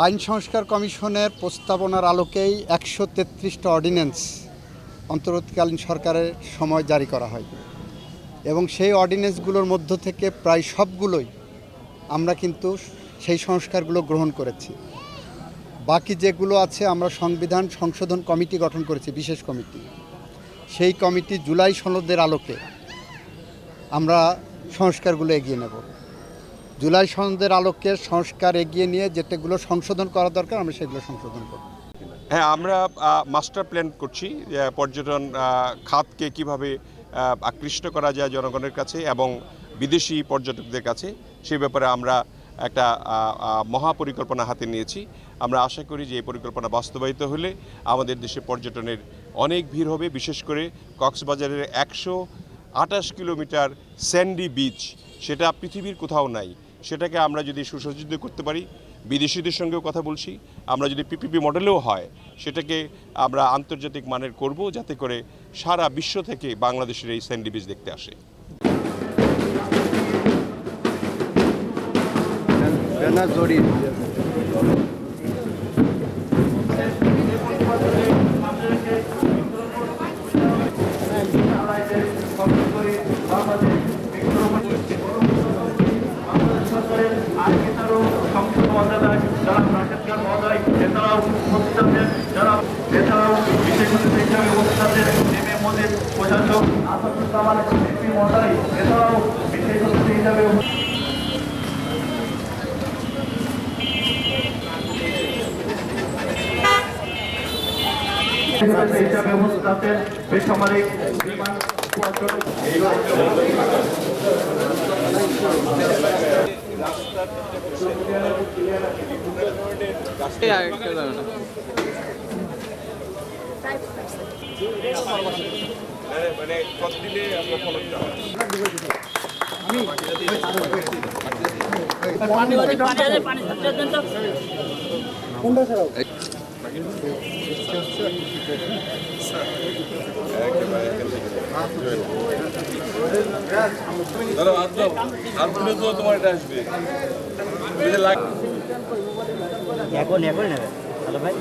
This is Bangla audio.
আইন সংস্কার কমিশনের প্রস্তাবনার আলোকেই ১৩৩টা অর্ডিন্যান্স অন্তর্বর্তীকালীন সরকারের সময় জারি করা হয় এবং সেই অর্ডিন্যান্সগুলোর মধ্য থেকে প্রায় সবগুলোই আমরা কিন্তু সেই সংস্কারগুলো গ্রহণ করেছি। বাকি যেগুলো আছে আমরা সংবিধান সংশোধন কমিটি গঠন করেছি, বিশেষ কমিটি। সেই কমিটি জুলাই সনদের আলোকে আমরা সংস্কারগুলো এগিয়ে নেব। জুলাই সনদের আলোকে সংস্কার এগিয়ে নিয়ে যেটাগুলো সংশোধন করা দরকার আমরা সেগুলো সংশোধন করব। হ্যাঁ, আমরা মাস্টার প্ল্যান করছি পর্যটন খাতকে কিভাবে আকৃষ্ট করা যায় জনগণের কাছে এবং বিদেশি পর্যটকদের কাছে, সেই ব্যাপারে আমরা একটা মহাপরিকল্পনা হাতে নিয়েছি। আমরা আশা করি যে এই পরিকল্পনা বাস্তবায়িত হলে আমাদের দেশে পর্যটনের অনেক ভিড় হবে। বিশেষ করে কক্সবাজারের ১২৮ কিলোমিটার স্যান্ডি বিচ, সেটা পৃথিবীর কোথাও নাই। সেটাকে আমরা যদি সুসজ্জিত করতে পারি, বিদেশিদের সঙ্গেও কথা বলছি, আমরা যদি পিপিপি মডেলেও হয় সেটাকে আমরা আন্তর্জাতিক মানের করব, যাতে করে সারা বিশ্ব থেকে বাংলাদেশের এই স্যান্ডি বিচ দেখতে আসে। বেসামরিক মানে কত দিলে আমরা ফলকটা তোমার এটা আসবে এখন নেবে ভালো ভাই।